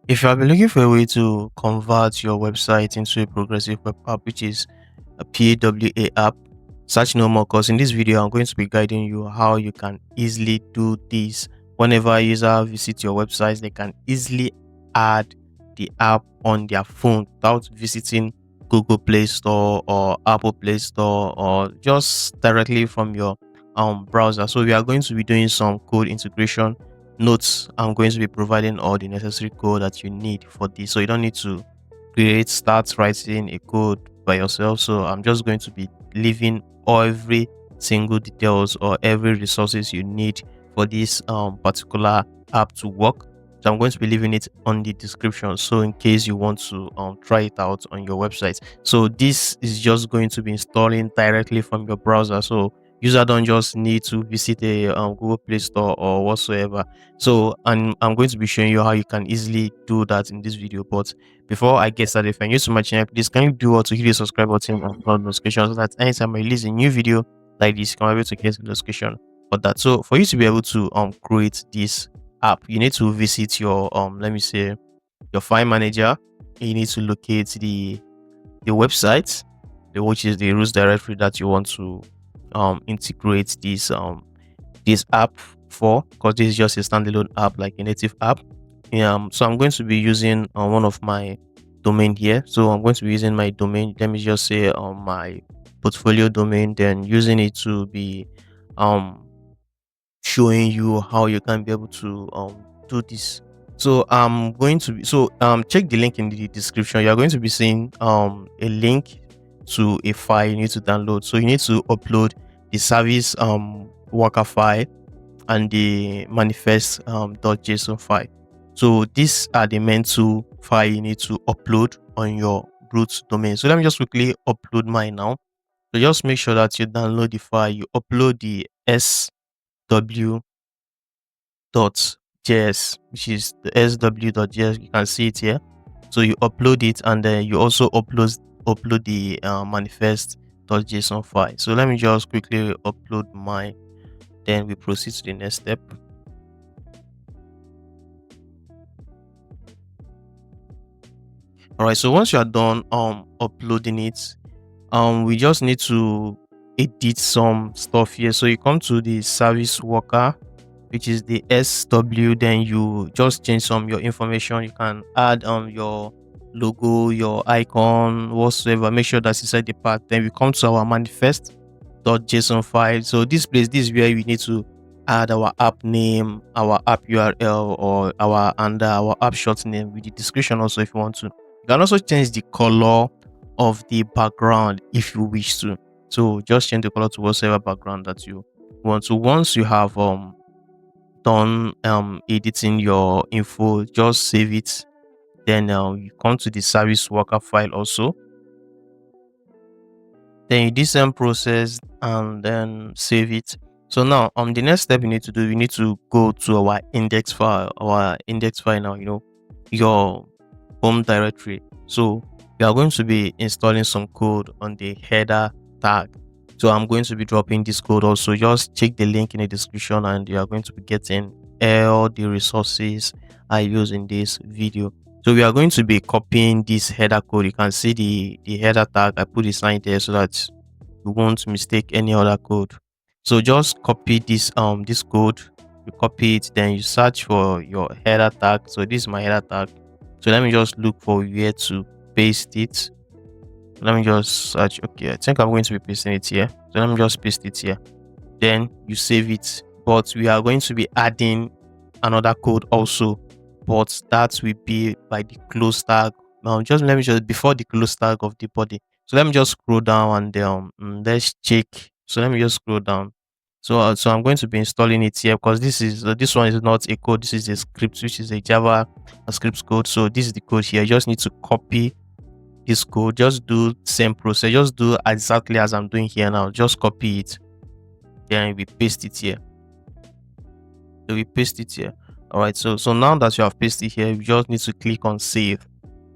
If you have been looking for a way to convert your website into a progressive web app, which is a PWA app, search no more, because in this video I'm going to be guiding you how you can easily do this. Whenever a user visits your website, they can easily add the app on their phone without visiting Google Play Store or Apple Play Store, or just directly from your browser. So we are going to be doing some code integration notes. I'm going to be providing all the necessary code that you need for this, so you don't need to start writing a code by yourself. So I'm just going to be leaving every single details or every resources you need for this particular app to work. So I'm going to be leaving it on the description, so in case you want to try it out on your website. So this is just going to be installing directly from your browser, so user don't just need to visit a Google Play Store or whatsoever. So I'm going to be showing you how you can easily do that in this video. But before I get started, if you're new to my channel, please can you do what to hit the subscribe button and turn notifications, so that anytime I release a new video like this, you can be able to get the notification for that. So for you to be able to create this app, you need to visit your let me say your file manager. You need to locate the website, which is the root directory that you want to integrate this app for, because this is just a standalone app like a native app. So I'm going to be using one of my domain here. So I'm going to be using my domain. Let me just say my portfolio domain, then using it to be um showing you how you can be able to do this. So I'm going to be check the link in the description. You're going to be seeing a link to a file you need to download. So you need to upload the service worker file and the manifest .json file. So these are the main two files you need to upload on your root domain. So let me just quickly upload mine now. So just make sure that you download the file, you upload the sw.js, which is the sw.js. You can see it here. So you upload it, and then you also upload the manifest.json file. So let me just quickly upload mine, then we proceed to the next step. All right, so once you are done uploading it, we just need to edit some stuff here. So you come to the service worker, which is the SW, then you just change some your information. You can add your logo, your icon, whatsoever. Make sure that's inside the path. Then we come to our manifest.json file. So this is where we need to add our app name, our app URL, or our app short name with the description also if you want to. You can also change the color of the background if you wish to. So just change the color to whatever background that you want. So once you have done editing your info, just save it. Then you come to the service worker file also. Then you do some process and then save it. So now the next step you need to do, you need to go to our index file now, your home directory. So we are going to be installing some code on the header tag. So I'm going to be dropping this code also. Just check the link in the description, and you are going to be getting all the resources I use in this video. So we are going to be copying this header code. You can see the header tag. I put the sign there so that you won't mistake any other code. So just copy this code. You copy it, then you search for your header tag. So this is my header tag. So let me just look for where to paste it. Let me just search. Okay, I think I'm going to be pasting it here. So let me just paste it here. Then you save it. But we are going to be adding another code also, but that will be by the close tag. Now just let me just before the close tag of the body. So let me just scroll down and let's check. So let me just scroll down. So I'm going to be installing it here, because this one is not a code. This is a script, which is a Java script code. So this is the code here. You just need to copy this code. Just do same process. Just do exactly as I'm doing here now. Just copy it, then we paste it here. So we paste it here. All right. So now that you have pasted here, we just need to click on save.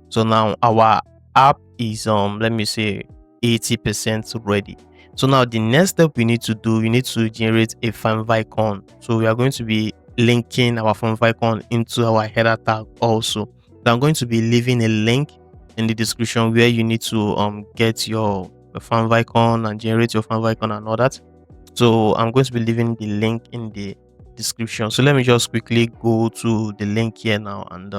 So now our app is let me say 80% ready. So now the next step we need to do, we need to generate a favicon. So we are going to be linking our favicon into our header tag also. So I'm going to be leaving a link in the description where you need to get your favicon and generate your favicon and all that. So I'm going to be leaving the link in the description. So let me just quickly go to the link here now, and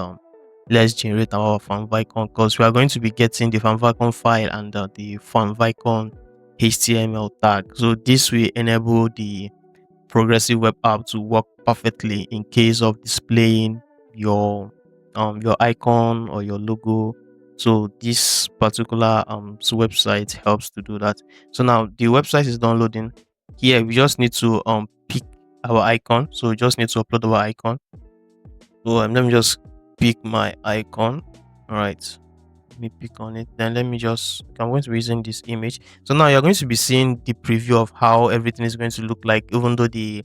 let's generate our favicon, because we are going to be getting the favicon file and the favicon HTML tag. So this will enable the progressive web app to work perfectly in case of displaying your icon or your logo. So this particular website helps to do that. So now the website is downloading. Here we just need to pick our icon. So we just need to upload our icon. So let me just pick my icon. All right, let me pick on it. Then let me just, I'm going to be using this image. So now you're going to be seeing the preview of how everything is going to look like, even though the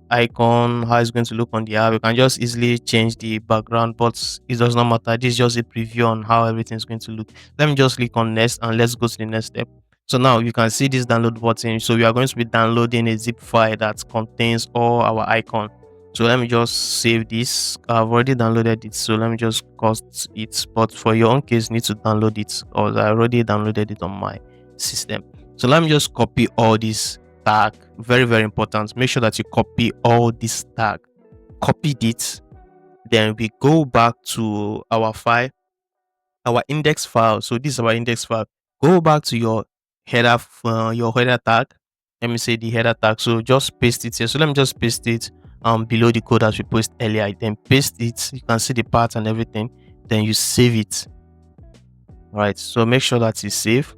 icon, how it's going to look on the app. You can just easily change the background, but it does not matter. This is just a preview on how everything is going to look. Let me just click on next, and let's go to the next step. So now you can see this download button. So we are going to be downloading a zip file that contains all our icon. So let me just save this. I've already downloaded it, so let me just cost it. But for your own case, you need to download it, or I already downloaded it on my system. So let me just copy all this tag. Very, very important. Make sure that you copy all this tag. Copied it. Then we go back to our file, our index file. So this is our index file. Go back to your header tag. Let me say the header tag. So just paste it here. So let me just paste it below the code that we posted earlier. Then paste it. You can see the part and everything. Then you save it. All right. So make sure that it's saved.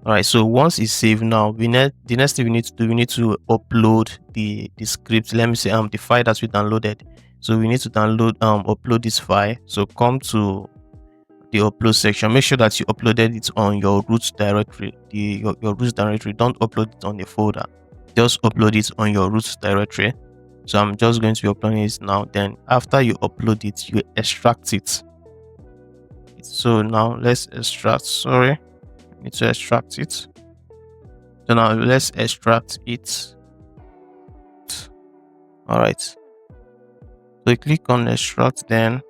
All right. So once it's saved, now the next thing we need to do, we need to upload the script. Let me say the file that we downloaded. So we need to upload this file. So come to the upload section. Make sure that you uploaded it on your root directory. Your root directory. Don't upload it on a folder. Just upload it on your root directory. So I'm just going to be uploading it now. Then after you upload it, you extract it. So now let's extract. Sorry, I need to extract it. So now let's extract it. All right. So click on extract. Then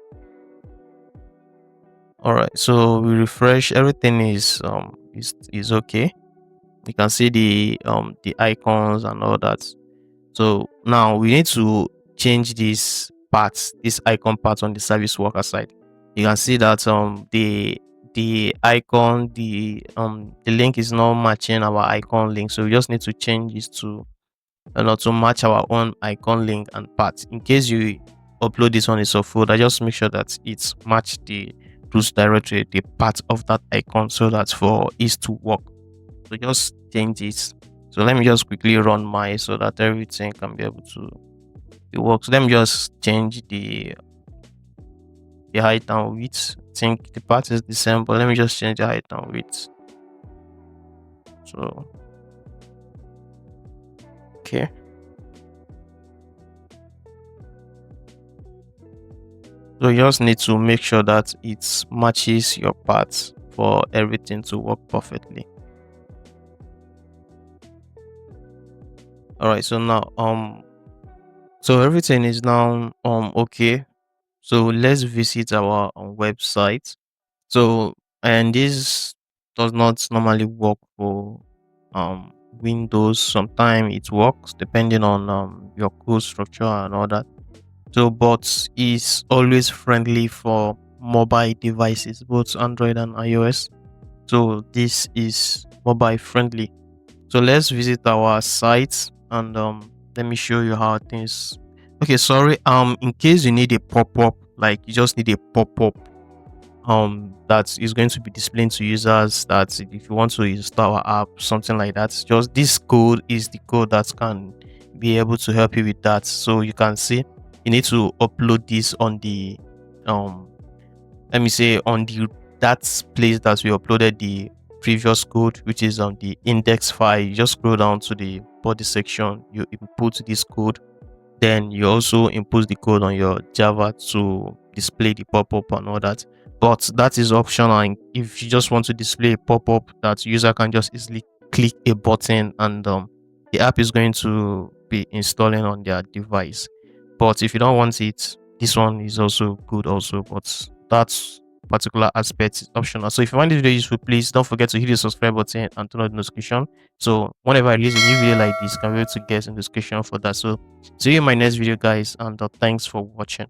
all right. So we refresh. Everything is okay. You can see the icons and all that. So now we need to change this icon part on the service worker side. You can see that the icon, the link is not matching our icon link. So we just need to change this to to match our own icon link and part. In case you upload this on a subfolder, just make sure that it's match the root directory, the part of that icon, so that for it to work. So just change it. So let me just quickly run my, so that everything can be able to work. So let me just change the height and width. I think the part is the same, but let me just change the height and width. So okay. So you just need to make sure that it matches your parts for everything to work perfectly. All right. So now so everything is now okay. So let's visit our website. So, and this does not normally work for Windows. Sometimes it works depending on your code structure and all that. So, but it's always friendly for mobile devices, both Android and iOS. So this is mobile friendly. So let's visit our site, and let me show you how things. Okay, sorry. In case you need a pop-up, like you just need a pop-up that is going to be displaying to users that if you want to install our app, something like that, just this code is the code that can be able to help you with that. So you can see you need to upload this on the let me say on the that place that we uploaded the previous code, which is on the index file. You just scroll down to the body section, you input this code, then you also input the code on your Java to display the pop-up and all that. But that is optional. And if you just want to display a pop-up that user can just easily click a button, and the app is going to be installing on their device. But if you don't want it, This one is also good also, but that particular aspect is optional. So if you find this video useful, please don't forget to hit the subscribe button and turn on the notification. So whenever I release a new video like this, you can be able to get a notification for that. So see you in my next video, guys, and thanks for watching.